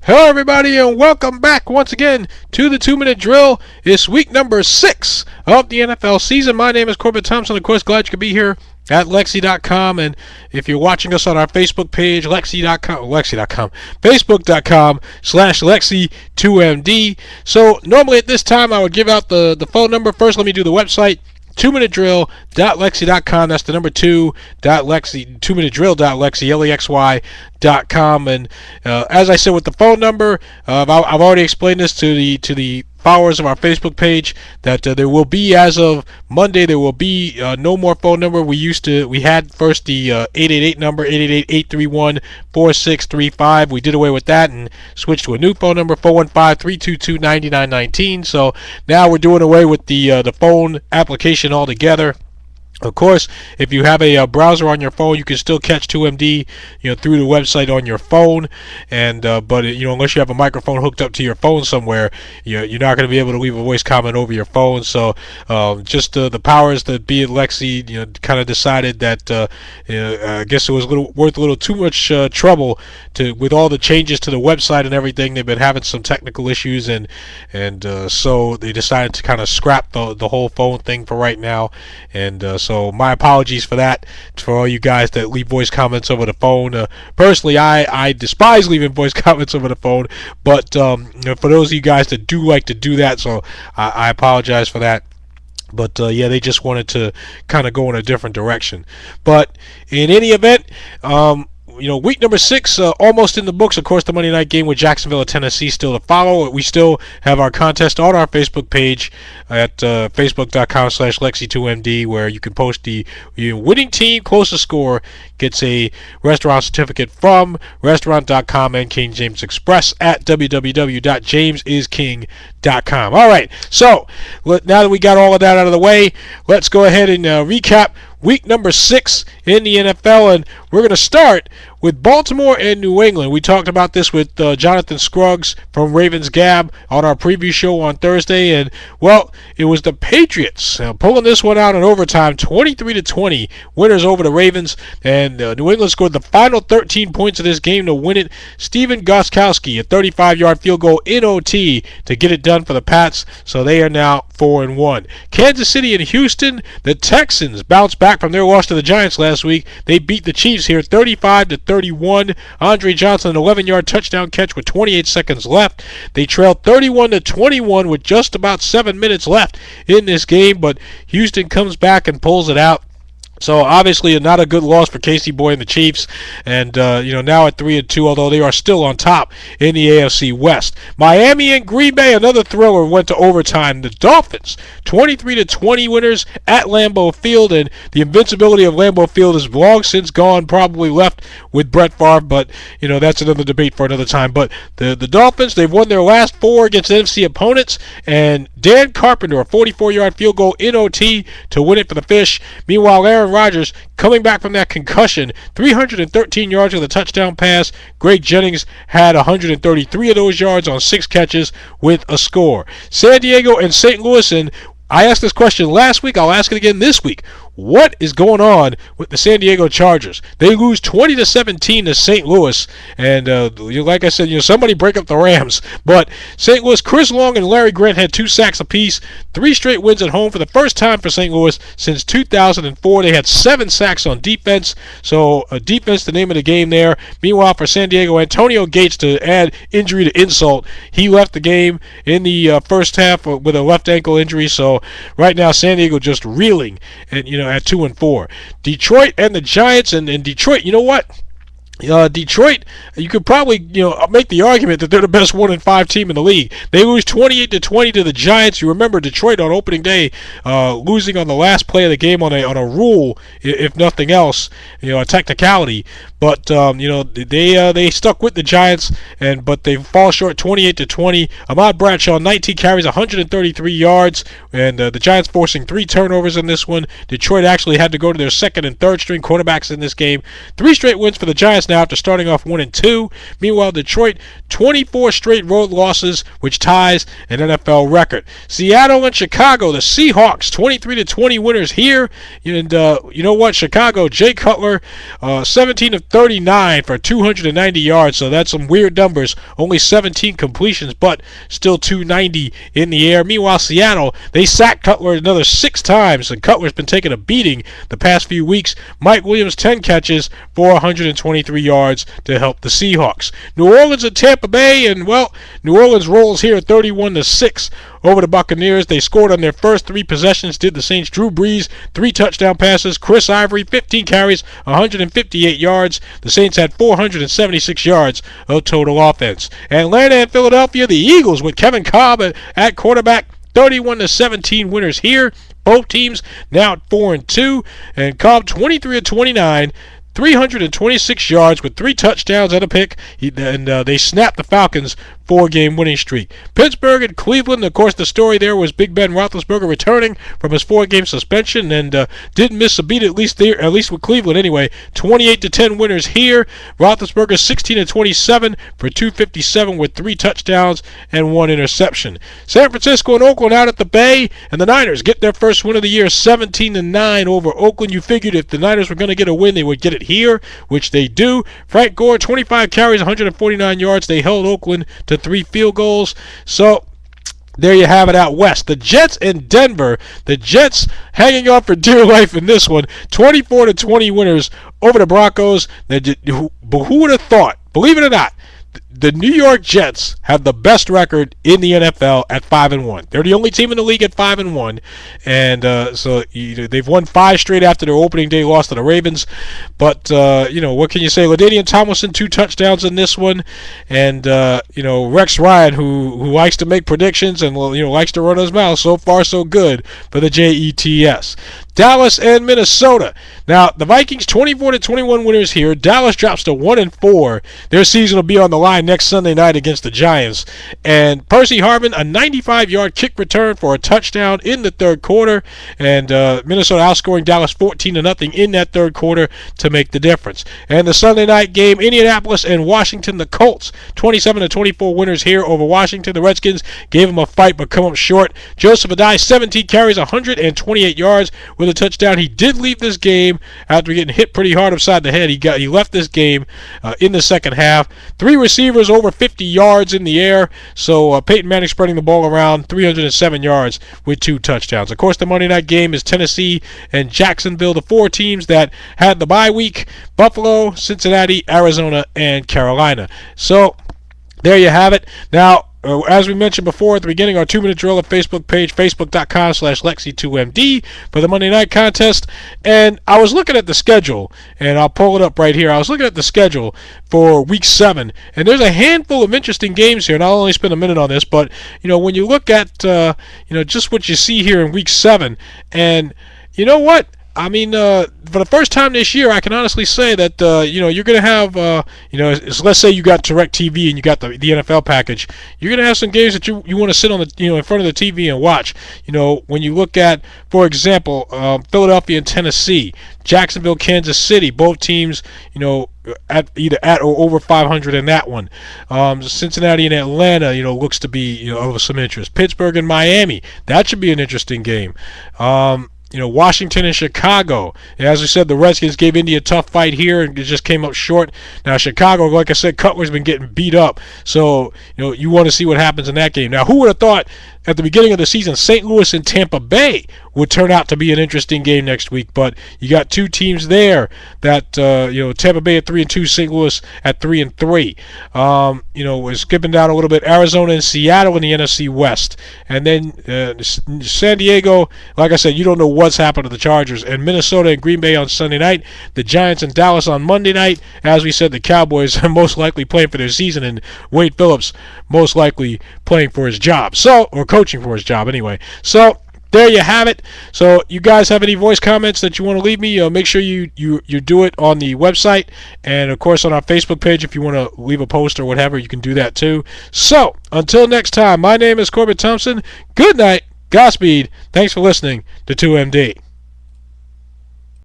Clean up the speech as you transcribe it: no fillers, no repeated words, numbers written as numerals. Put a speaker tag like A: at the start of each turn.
A: Hello, everybody, and welcome back once again to the 2-Minute Drill. It's week number 6 of the NFL season. My name is Corbett Thompson. Of course, glad you could be here at Lexy.com. And if you're watching us on our Facebook page, Facebook.com/Lexy2MD. So normally at this time, I would give out the phone number. First, let me do the website. 2minutedrill.lexy.com. That's the number 2minutedrill.lexy, Lexy.com. And as I said with the phone number, I've already explained this to the followers of our Facebook page that there will be, as of Monday, there will be no more phone number. We had first the 888 number, 888-831-4635. We did away with that and switched to a new phone number, 415-322-9919. So now we're doing away with the phone application altogether. Of course, if you have a browser on your phone, you can still catch 2MD, through the website on your phone. And but unless you have a microphone hooked up to your phone somewhere, you're not going to be able to leave a voice comment over your phone. So just the powers that be at Lexy, kind of decided that I guess it was worth a little too much trouble with all the changes to the website and everything. They've been having some technical issues, and so they decided to kind of scrap the whole phone thing for right now. And so my apologies for that, for all you guys that leave voice comments over the phone. Personally, I despise leaving voice comments over the phone, but for those of you guys that do like to do that, so I apologize for that. But they just wanted to kind of go in a different direction. But in any event, week number 6 almost in the books. Of course, the Monday night game with Jacksonville at Tennessee still to follow. We still have our contest on our Facebook page at facebook.com/Lexy2MD, where you can post the winning team. Closest score gets a restaurant certificate from restaurant.com and King James Express at www.jamesisking.com. All right, so now that we got all of that out of the way, let's go ahead and recap week number 6 in the NFL, and we're going to start with Baltimore and New England. We talked about this with Jonathan Scruggs from Ravens Gab on our preview show on Thursday, and well, it was the Patriots pulling this one out in overtime, 23-20, winners over the Ravens, and New England scored the final 13 points of this game to win it. Steven Gostkowski, a 35-yard field goal in OT to get it done for the Pats, so they are now 4-1. Kansas City and Houston, the Texans bounced back from their loss to the Giants last week. They beat the Chiefs here 35-31. Andre Johnson, an 11-yard touchdown catch with 28 seconds left. They trailed 31-21 with just about 7 minutes left in this game, but Houston comes back and pulls it out. So obviously not a good loss for Casey Boy and the Chiefs, and now at 3-2, although they are still on top in the AFC West. Miami and Green Bay, another thriller, went to overtime. The Dolphins, 23-20 winners at Lambeau Field, and the invincibility of Lambeau Field is long since gone, probably left with Brett Favre, but that's another debate for another time. But the Dolphins, they've won their last 4 against NFC opponents, and Dan Carpenter, a 44-yard field goal in OT to win it for the Fish. Meanwhile, Aaron Rodgers, coming back from that concussion, 313 yards with a touchdown pass. Greg Jennings had 133 of those yards on 6 catches with a score. San Diego and St. Louis, and I asked this question last week, I'll ask it again this week. What is going on with the San Diego Chargers? They lose 20-17 to St. Louis, and like I said, somebody break up the Rams. But St. Louis, Chris Long and Larry Grant had 2 sacks apiece, 3 straight wins at home for the first time for St. Louis since 2004. They had 7 sacks on defense, so defense the name of the game there. Meanwhile, for San Diego, Antonio Gates, to add injury to insult, he left the game in the first half with a left ankle injury. So right now, San Diego just reeling, and at 2-4. Detroit and the Giants, and Detroit, you know what? Detroit, you could probably make the argument that they're the best 1-5 team in the league. They lose 28-20 to the Giants. You remember Detroit on opening day losing on the last play of the game on a rule, if nothing else, a technicality. But they stuck with the Giants, but they fall short 28-20. Ahmad Bradshaw, 19 carries, 133 yards, and the Giants forcing 3 turnovers in this one. Detroit actually had to go to their second and third string quarterbacks in this game. 3 straight wins for the Giants. loss now after starting off 1-2. Meanwhile, Detroit 24 straight road losses, which ties an NFL record. Seattle and Chicago, the Seahawks 23-20 winners here. And you know what? Chicago, Jay Cutler, 17 of 39 for 290 yards. So that's some weird numbers. Only 17 completions, but still 290 in the air. Meanwhile, Seattle, they sacked Cutler another 6 times, and Cutler's been taking a beating the past few weeks. Mike Williams, 10 catches for 123 yards to help the Seahawks. New Orleans and Tampa Bay, and well, New Orleans rolls here 31-6 over the Buccaneers. They scored on their first 3 possessions, did the Saints. Drew Brees, 3 touchdown passes. Chris Ivory, 15 carries, 158 yards. The Saints had 476 yards of total offense. Atlanta and Philadelphia, the Eagles with Kevin Cobb at quarterback, 31-17 winners here. Both teams now at 4-2, and Cobb 23 of 29, 326 yards with 3 touchdowns and a pick. They snapped the Falcons' 4-game winning streak. Pittsburgh and Cleveland, of course, the story there was Big Ben Roethlisberger returning from his 4-game suspension and didn't miss a beat, at least with Cleveland anyway. 28-10 winners here. Roethlisberger 16-27 for 257 with 3 touchdowns and 1 interception. San Francisco and Oakland out at the Bay, and the Niners get their first win of the year, 17-9 over Oakland. You figured if the Niners were going to get a win, they would get it here, which they do. Frank Gore, 25 carries, 149 yards. They held Oakland to 3 field goals. So there you have it out west. The Jets in Denver. The Jets hanging on for dear life in this one. 24-20 winners over the Broncos. But who would have thought? Believe it or not, the New York Jets have the best record in the NFL at 5-1. They're the only team in the league at 5-1, and so they've won 5 straight after their opening day loss to the Ravens. But what can you say? LaDainian Tomlinson, 2 touchdowns in this one, and Rex Ryan, who likes to make predictions and likes to run his mouth. So far, so good for the Jets. Dallas and Minnesota. Now, the Vikings 24-21 winners here. Dallas drops to 1-4. Their season will be on the line next Sunday night against the Giants. And Percy Harvin, a 95-yard kick return for a touchdown in the third quarter. And Minnesota outscoring Dallas 14-0 in that third quarter to make the difference. And the Sunday night game, Indianapolis and Washington, the Colts 27-24 winners here over Washington. The Redskins gave them a fight but come up short. Joseph Adai, 17 carries, 128 yards with a touchdown. He did leave this game after getting hit pretty hard upside the head. He left this game in the second half. 3 receivers over 50 yards in the air. So Peyton Manning spreading the ball around, 307 yards with 2 touchdowns. Of course, the Monday night game is Tennessee and Jacksonville, the 4 teams that had the bye week. Buffalo, Cincinnati, Arizona, and Carolina. So there you have it. Now, as we mentioned before at the beginning, our 2-minute drill at Facebook page, facebook.com/Lexy2MD for the Monday night contest. And I was looking at the schedule, and I'll pull it up right here. I was looking at the schedule for Week 7, and there's a handful of interesting games here. And I'll only spend a minute on this, but when you look at just what you see here in Week 7, and you know what? I mean, for the first time this year, I can honestly say that, you're going to have, let's say you got DirecTV and you got the NFL package. You're going to have some games that you want to sit on in front of the TV and watch. When you look at, for example, Philadelphia and Tennessee, Jacksonville, Kansas City, both teams, either at or over 500 in that one. Cincinnati and Atlanta, looks to be, of some interest. Pittsburgh and Miami, that should be an interesting game. Washington and Chicago. As we said, the Redskins gave Indy a tough fight here and it just came up short. Now, Chicago, like I said, Cutler's been getting beat up. So, you want to see what happens in that game. Now, who would have thought at the beginning of the season, St. Louis and Tampa Bay would turn out to be an interesting game next week? But you got 2 teams there that, Tampa Bay at 3-2, St. Louis at 3-3. We're skipping down a little bit. Arizona and Seattle in the NFC West. And then San Diego, like I said, you don't know what's happened to the Chargers. And Minnesota and Green Bay on Sunday night. The Giants and Dallas on Monday night. As we said, the Cowboys are most likely playing for their season, and Wade Phillips most likely playing for his job. Or coaching for his job anyway. So there you have it. So you guys have any voice comments that you want to leave me, make sure you do it on the website, and of course on our Facebook page. If you want to leave a post or whatever, you can do that too. So until next time, my name is Corbett Thompson. Good night, Godspeed. Thanks for listening to 2MD.